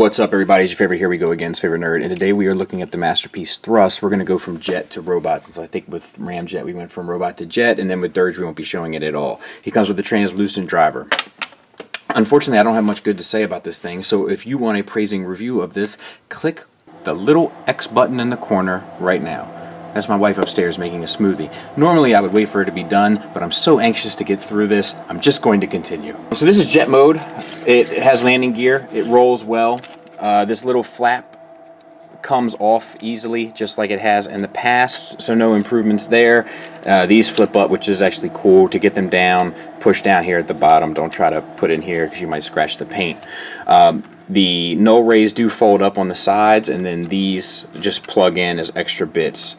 What's up, everybody? It's your favorite Here We Go Again's favorite nerd, and today we are looking at the Masterpiece Thrust. We're going to go from jet to robot, since I think with Ramjet we went from robot to jet, and then with Dirge we won't be showing it at all. He comes with a translucent driver. Unfortunately, I don't have much good to say about this thing, so if you want a praising review of this, click the little X button in the corner right now. That's my wife upstairs making a smoothie. Normally I would wait for her to be done, but I'm so anxious to get through this, I'm just going to continue. So this is jet mode. It has landing gear. It rolls well. This little flap comes off easily, just like it has in the past, so no improvements there. These flip up, which is actually cool. To get them down, push down here at the bottom. Don't try to put it in here because you might scratch the paint. The null rays do fold up on the sides, and then these just plug in as extra bits.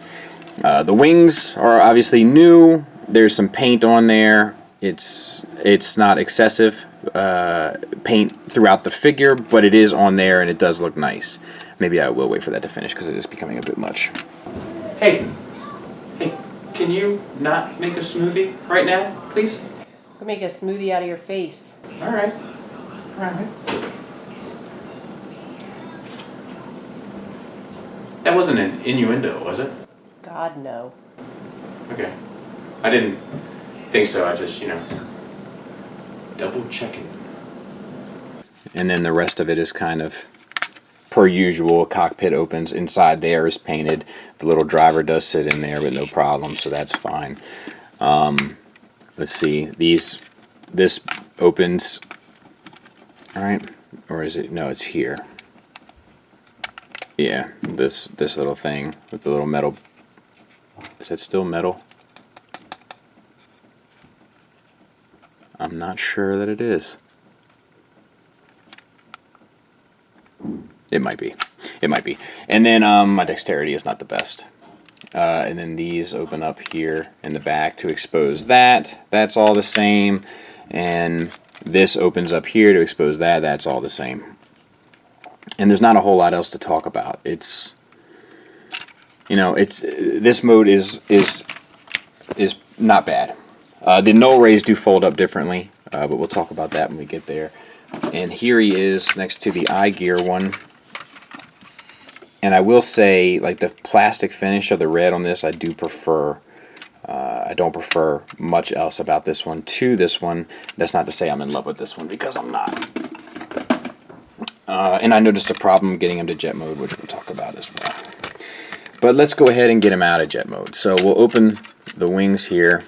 The wings are obviously new. There's some paint on there. It's not excessive paint throughout the figure, but it is on there and it does look nice. Maybe I will wait for that to finish because it is becoming a bit much. Hey, can you not make a smoothie right now, please? I'll make a smoothie out of your face. All right. That wasn't an innuendo, was it? God, no. Okay. I didn't think so. I just, double checking. And then the rest of it is kind of per usual. Cockpit opens. Inside there is painted. The little driver does sit in there with no problem, so that's fine. Let's see. This opens. All right. Or is it? No, it's here. Yeah, this little thing with the little metal. Is that still metal? I'm not sure that it is. It might be. It might be. And then my dexterity is not the best. And then these open up here in the back to expose that. That's all the same. And this opens up here to expose that. That's all the same. And there's not a whole lot else to talk about. It's, this mode is not bad. The null rays do fold up differently, but we'll talk about that when we get there. And here he is next to the eye gear one. And I will say, like, the plastic finish of the red on this, I do prefer. I don't prefer much else about this one to this one. That's not to say I'm in love with this one, because I'm not. And I noticed a problem getting him to jet mode, which we'll talk about as well. But let's go ahead and get him out of jet mode. So we'll open the wings here.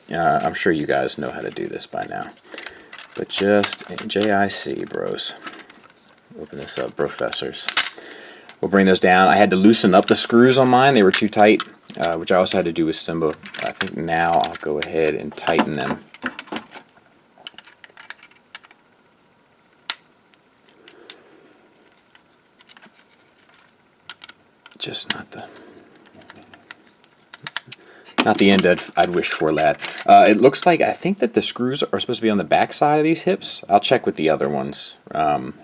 I'm sure you guys know how to do this by now. But just JIC, bros. Open this up, professors. We'll bring those down. I had to loosen up the screws on mine. They were too tight, which I also had to do with Simba. I think now I'll go ahead and tighten them. Just not the end I'd wished for, lad. It looks like, I think that the screws are supposed to be on the back side of these hips. I'll check with the other ones. And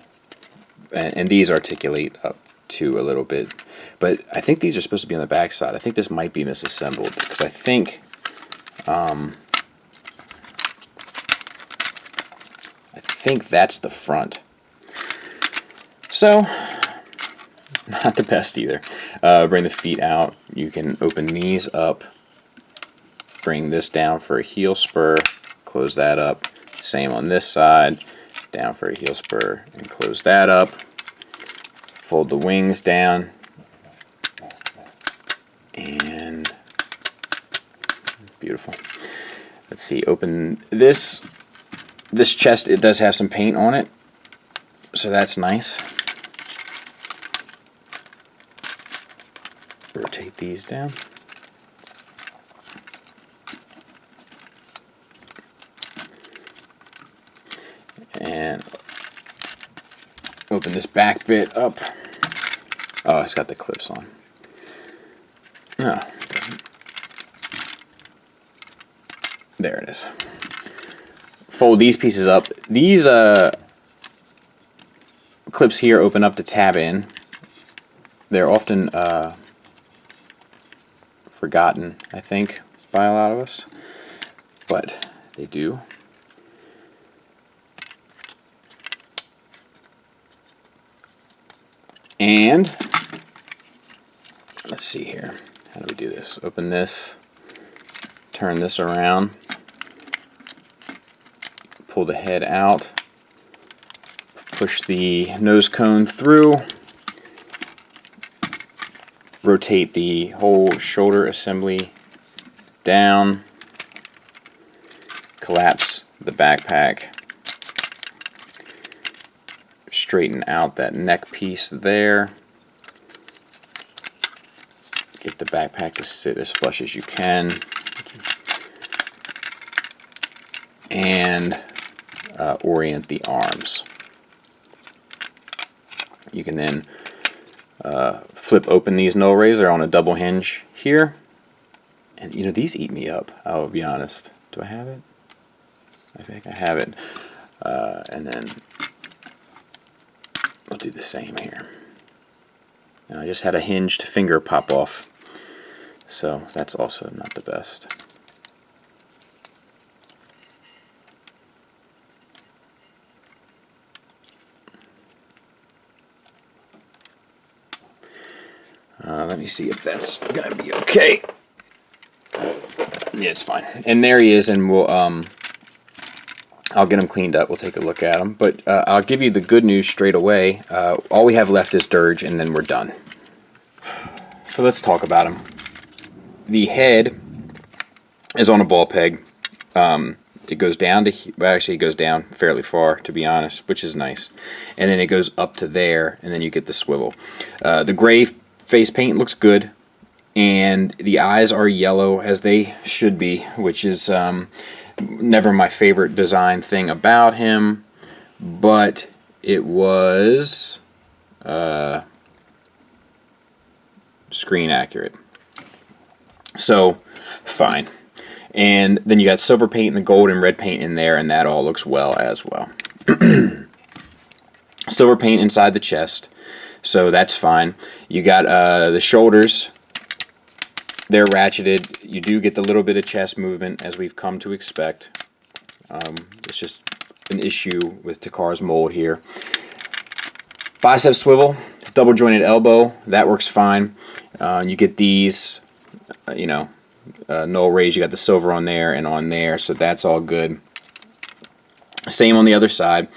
these articulate up too a little bit. But I think these are supposed to be on the back side. I think this might be misassembled, because I think that's the front. So, not the best either. Bring the feet out. You can open these up. Bring this down for a heel spur. Close that up. Same on this side. Down for a heel spur and close that up. Fold the wings down. And beautiful. Let's see. Open this. This chest, it does have some paint on it, so that's nice. Rotate these down. And open this back bit up. Oh, it's got the clips on. No, it doesn't. There it is. Fold these pieces up. These clips here open up to tab in. They're often forgotten, I think, by a lot of us, but they do. And let's see here. How do we do this? Open this, turn this around, pull the head out, push the nose cone through, rotate the whole shoulder assembly down, collapse the backpack, straighten out that neck piece there, get the backpack to sit as flush as you can, and orient the arms. You can then flip open these null rays. They're on a double hinge here, and you know, these eat me up, I'll be honest. Do I have it? I think I have it. And then I'll do the same here. Now, I just had a hinged finger pop off, so that's also not the best. Let me see if that's gonna be okay. Yeah, it's fine. And there he is, and we'll I'll get him cleaned up. We'll take a look at him, but I'll give you the good news straight away. All we have left is Dirge, and then we're done. So let's talk about him. The head is on a ball peg. It goes down to, well, actually it goes down fairly far, to be honest, which is nice. And then it goes up to there, and then you get the swivel. The gray face paint looks good, and the eyes are yellow as they should be, which is never my favorite design thing about him, but it was screen accurate, so fine. And then you got silver paint and the gold and red paint in there, and that all looks well as well. Silver paint inside the chest, so that's fine. You got the shoulders. They're ratcheted. You do get the little bit of chest movement, as we've come to expect. It's just an issue with Takara's mold here. Bicep swivel, double jointed elbow, that works fine. You get these, null rays. You got the silver on there and on there, so that's all good. Same on the other side.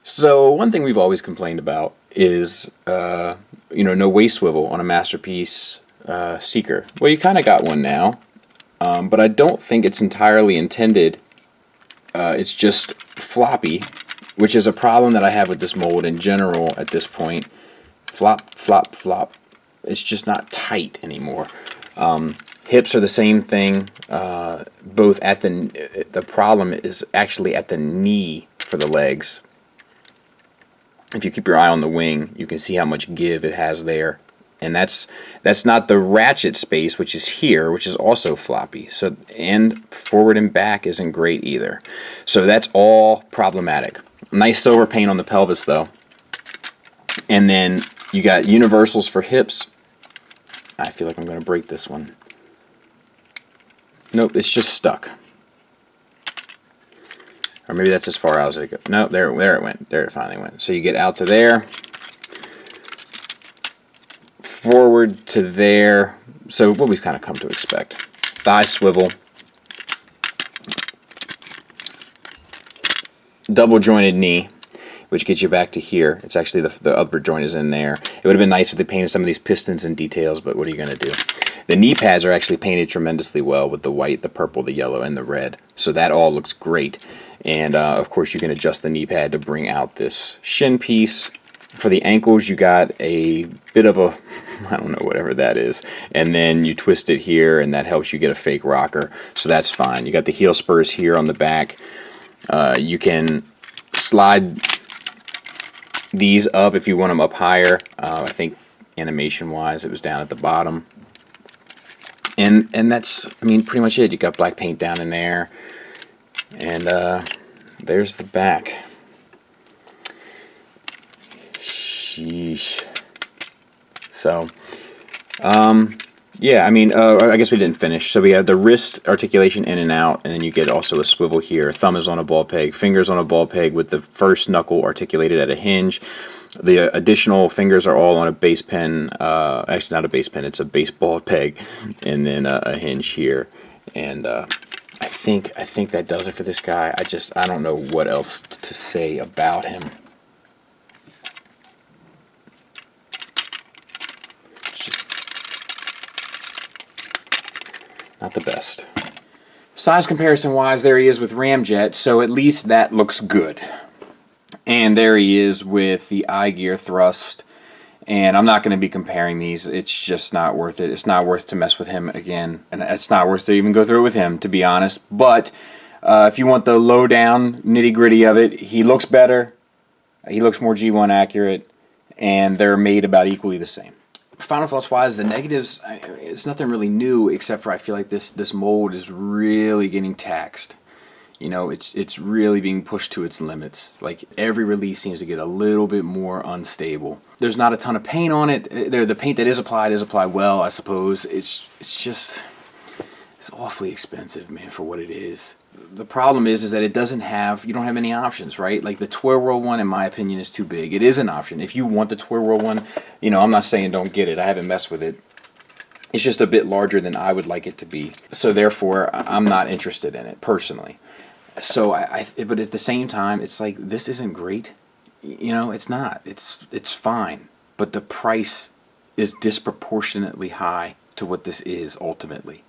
So one thing we've always complained about is no waist swivel on a Masterpiece Seeker. Well, you kind of got one now, but I don't think it's entirely intended. It's just floppy, which is a problem that I have with this mold in general at this point. Flop, flop, flop. It's just not tight anymore. Hips are the same thing. Both at the problem is actually at the knee for the legs. If you keep your eye on the wing, you can see how much give it has there, and that's not the ratchet space, which is here, which is also floppy. So, and forward and back isn't great either. So that's all problematic. Nice silver paint on the pelvis though, and then you got universals for hips. I feel like I'm going to break this one. Nope, it's just stuck. Or maybe that's as far out as it goes. No, there it went. There it finally went. So you get out to there, forward to there. So what we've kind of come to expect. Thigh swivel, double jointed knee, which gets you back to here. It's actually the upper joint is in there. It would have been nice if they painted some of these pistons and details, but what are you going to do? The knee pads are actually painted tremendously well with the white, the purple, the yellow, and the red. So that all looks great. And of course you can adjust the knee pad to bring out this shin piece. For the ankles you got a bit of a, I don't know, whatever that is. And then you twist it here and that helps you get a fake rocker. So that's fine. You got the heel spurs here on the back. You can slide these up if you want them up higher. I think animation wise it was down at the bottom. And that's, I mean, pretty much it. You got black paint down in there. And there's the back. Sheesh. So, Yeah, I mean, I guess we didn't finish. So we have the wrist articulation in and out, and then you get also a swivel here. Thumb is on a ball peg, fingers on a ball peg with the first knuckle articulated at a hinge. The additional fingers are all on a base pen. Actually, not a base pen; it's a baseball peg, and then a hinge here. And I think that does it for this guy. I don't know what else to say about him. Not the best. Size comparison wise, there he is with Ramjet, so at least that looks good. And there he is with the iGear Thrust. And I'm not going to be comparing these. It's just not worth it. It's not worth to mess with him again. And it's not worth to even go through it with him, to be honest. But if you want the lowdown nitty gritty of it, he looks better. He looks more G1 accurate. And they're made about equally the same. Final thoughts wise, the negatives, it's nothing really new except for I feel like this mold is really getting taxed. You know, it's really being pushed to its limits. Like every release seems to get a little bit more unstable. There's not a ton of paint on it. The paint that is applied well, I suppose. It's awfully expensive, man, for what it is. The problem is that you don't have any options, right? Like the twirl one, in my opinion, is too big. It is an option. If you want the twirl one, you know, I'm not saying don't get it. I haven't messed with it. It's just a bit larger than I would like it to be. So therefore, I'm not interested in it, personally. So but at the same time, it's like, this isn't great. You know, it's not. It's fine. But the price is disproportionately high to what this is, ultimately.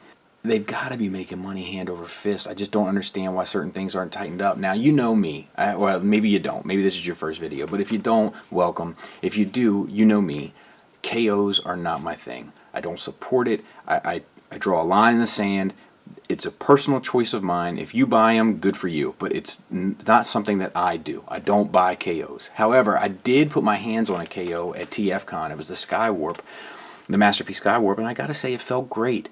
They've got to be making money hand over fist. I just don't understand why certain things aren't tightened up. Now, you know me. Well, maybe you don't. Maybe this is your first video. But if you don't, welcome. If you do, you know me. KOs are not my thing. I don't support it. I draw a line in the sand. It's a personal choice of mine. If you buy them, good for you. But it's not something that I do. I don't buy KOs. However, I did put my hands on a KO at TFCon. It was the Skywarp, the Masterpiece Skywarp, and I got to say it felt great.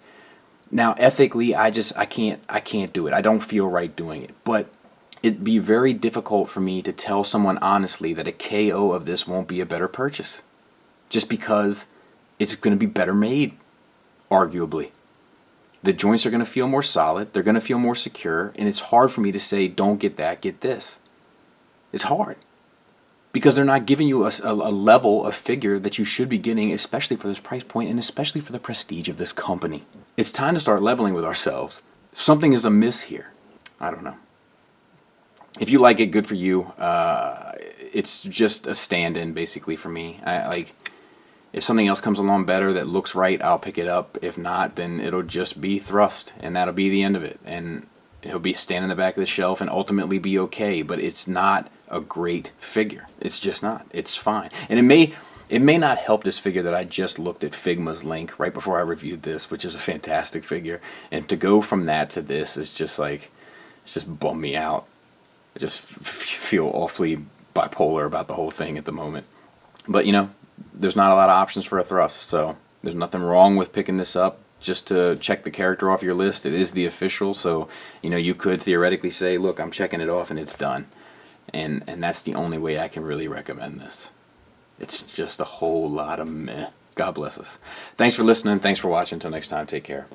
Now, ethically, I can't do it. I don't feel right doing it. But it'd be very difficult for me to tell someone honestly that a KO of this won't be a better purchase. Just because it's going to be better made, arguably. The joints are going to feel more solid. They're going to feel more secure. And it's hard for me to say, don't get that, get this. It's hard. Because they're not giving you a level of figure that you should be getting, especially for this price point and especially for the prestige of this company. It's time to start leveling with ourselves. Something is amiss here. I don't know. If you like it, good for you. It's just a stand-in, basically, for me. If something else comes along better that looks right, I'll pick it up. If not, then it'll just be Thrust, and that'll be the end of it. And he'll be standing in the back of the shelf and ultimately be okay, but it's not a great figure. It's just not. It's fine. And it may not help this figure that I just looked at Figma's link right before I reviewed this, which is a fantastic figure. And to go from that to this is just like, it's just bummed me out. I just feel awfully bipolar about the whole thing at the moment. But, you know, there's not a lot of options for a Thrust, so there's nothing wrong with picking this up just to check the character off your list. It is the official, so, you know, you could theoretically say, look, I'm checking it off and it's done. And that's the only way I can really recommend this. It's just a whole lot of meh. God bless us. Thanks for listening. Thanks for watching. Until next time, take care.